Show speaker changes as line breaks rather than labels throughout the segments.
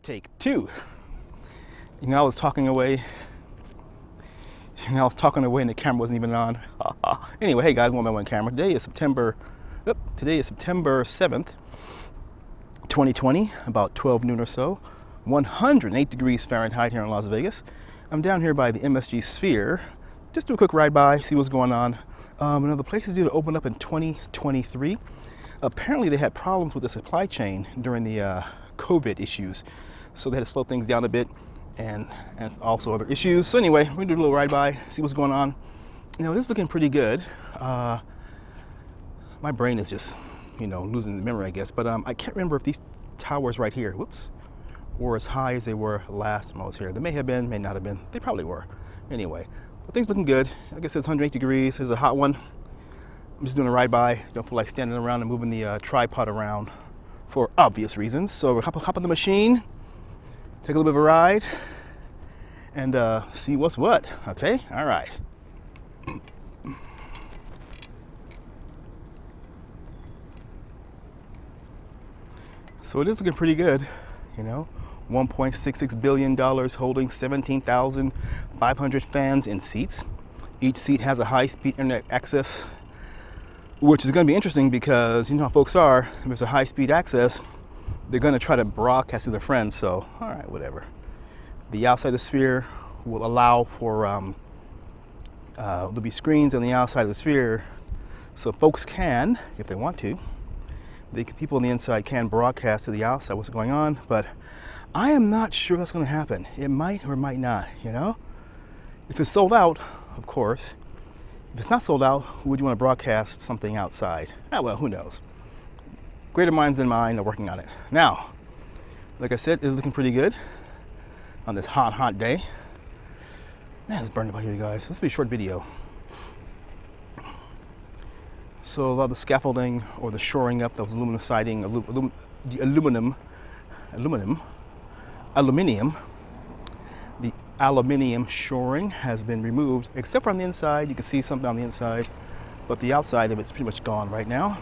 Take two. I was talking away. I was talking away and the camera wasn't even on. Anyway, hey guys, one camera. Today is September 7th, 2020, about 12 noon or so. 108 degrees Fahrenheit here in Las Vegas. I'm down here by the MSG Sphere. Just do a quick ride by, see what's going on. The place is due to open up in 2023. Apparently they had problems with the supply chain during the COVID issues. So they had to slow things down a bit and also other issues. So anyway, we're gonna do a little ride by, see what's going on. This is looking pretty good. My brain is just, losing the memory, I guess. But I can't remember if these towers right here, were as high as they were last time I was here. They may have been, may not have been. They probably were. Anyway, but things looking good. Like I said, it's 108 degrees. There's a hot one. I'm just doing a ride by. Don't feel like standing around and moving the tripod around for obvious reasons. So we'll hop on the machine, take a little bit of a ride, and see what's what. Okay, all right. So it is looking pretty good, $1.66 billion holding 17,500 fans in seats. Each seat has a high-speed internet access, which is going to be interesting because you know how folks are. If there's a high-speed access, they're going to try to broadcast to their friends. So, all right, whatever. The outside of the sphere will allow for there'll be screens on the outside of the sphere, so folks can, if they want to, people on the inside can broadcast to the outside what's going on. But I am not sure that's going to happen. It might or might not. If it's sold out, of course. If it's not sold out, would you want to broadcast something outside? Well, who knows? Greater minds than mine are working on it. Now, like I said, it's looking pretty good on this hot day. Man, it's burning up here, you guys. This will be a short video. So a lot of the scaffolding or the shoring up that was aluminum siding, the aluminium shoring has been removed, except for on the inside. You can see something on the inside, but the outside of it's pretty much gone right now.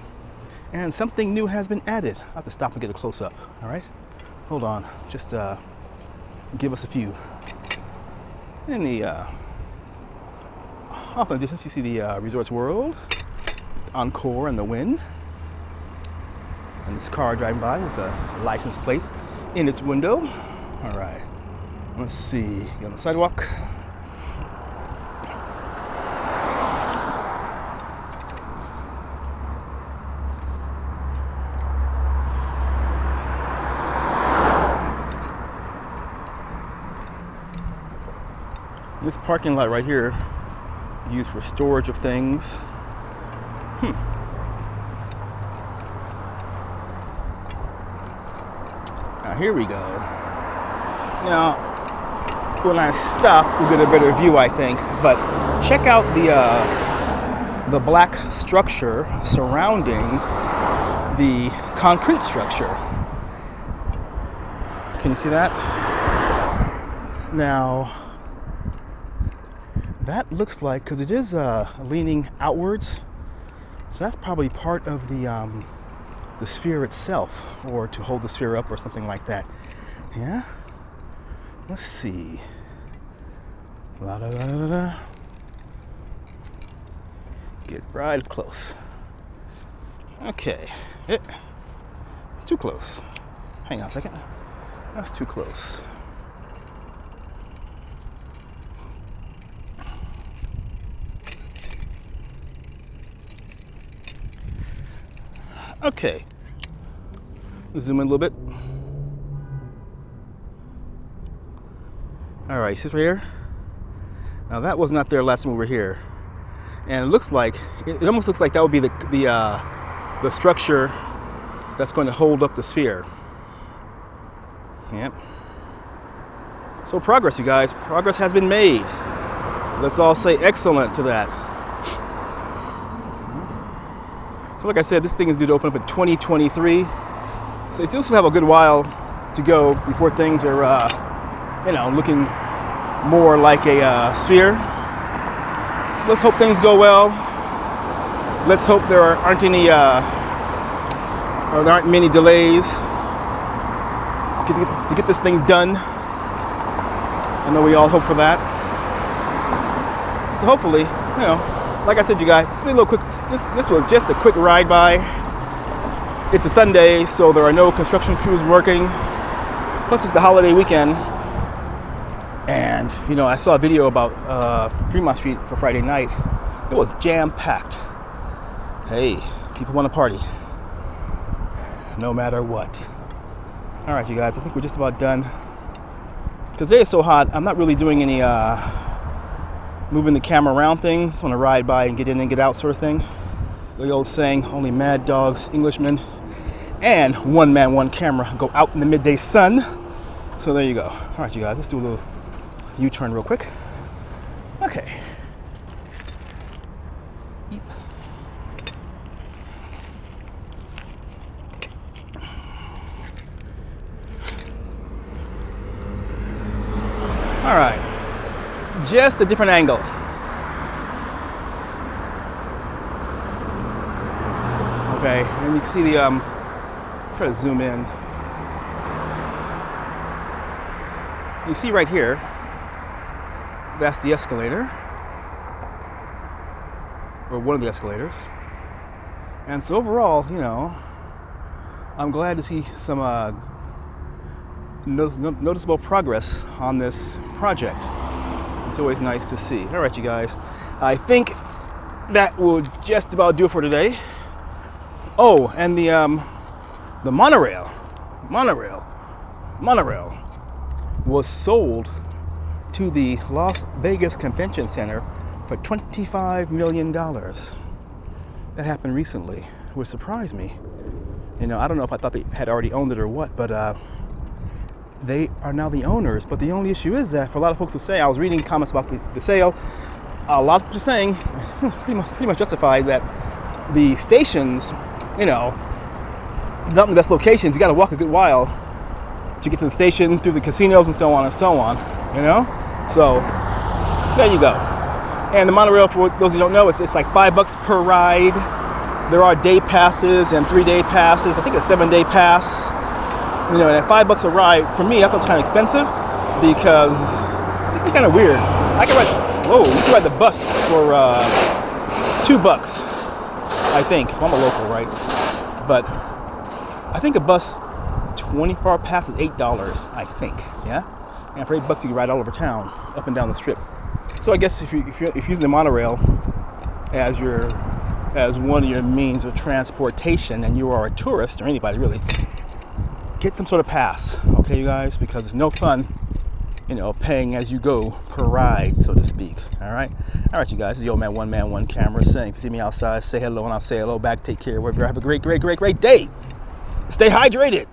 And something new has been added. I'll have to stop and get a close up. All right, hold on. Just give us a few. In the off in the distance, you see the Resorts World, Encore, and the Wynn. And this car driving by with a license plate in its window. All right. Let's see, get on the sidewalk. This parking lot right here, used for storage of things. Now here we go. Now, when I stop, we'll get a better view, I think. But check out the black structure surrounding the concrete structure. Can you see that? Now, that looks like, because it is leaning outwards, so that's probably part of the sphere itself, or to hold the sphere up or something like that. Yeah? Let's see. La da da da da. Get right close. Okay. Too close. Hang on a second. That's too close. Okay. Zoom in a little bit. All right, see this right here? Now that was not there last time we were here, and it looks like it almost looks like that would be the structure that's going to hold up the sphere. Yep. So progress, you guys. Progress has been made. Let's all say excellent to that. So like I said, this thing is due to open up in 2023. So you still have a good while to go before things are, looking more like a sphere. Let's hope things go well. Let's hope there aren't any, or there aren't many delays. to get this thing done. I know we all hope for that. So hopefully, you know, like I said, you guys, this was just a quick ride by. It's a Sunday, so there are no construction crews working. Plus, it's the holiday weekend. And, you know, I saw a video about Fremont Street for Friday night. It was jam-packed. Hey, people want to party. No matter what. All right, you guys, I think we're just about done. Because today is so hot, I'm not really doing any moving the camera around things. Just want to ride by and get in and get out sort of thing. The old saying, only mad dogs, Englishmen, and one man, one camera go out in the midday sun. So there you go. All right, you guys, let's do a little U-turn real quick. Okay. All right, just a different angle. Okay, and you can see the, try to zoom in. You see right here, that's the escalator, or one of the escalators. And so overall, you know, I'm glad to see some noticeable progress on this project. It's always nice to see. All right, you guys, I think that will just about do it for today. Oh, and the monorail was sold to the Las Vegas Convention Center for $25 million. That happened recently, which surprised me. You know, I don't know if I thought they had already owned it or what, but they are now the owners. But the only issue is that for a lot of folks who say, I was reading comments about the sale, a lot of people are saying, pretty much justified, that the stations, you know, not in the best locations. You got to walk a good while to get to the station, through the casinos and so on and so on, you know? So there you go. And the monorail, for those who don't know, it's like $5 per ride. There are day passes and 3-day passes. I think it's a 7-day pass. You know, and at $5 a ride, for me, I thought it was kind of expensive because just kind of weird. I can ride the bus for $2, I think. Well, I'm a local, right? But I think a bus 24-hour pass is $8, I think, yeah? And for $8 you can ride all over town, up and down the strip. So I guess if you're using the monorail as one of your means of transportation, and you are a tourist, or anybody really, get some sort of pass, okay, you guys? Because it's no fun, you know, paying as you go per ride, so to speak. All right, you guys. This is the old man, one camera, saying, if you see me outside, say hello, and I'll say hello back. Take care, wherever. Have a great day. Stay hydrated.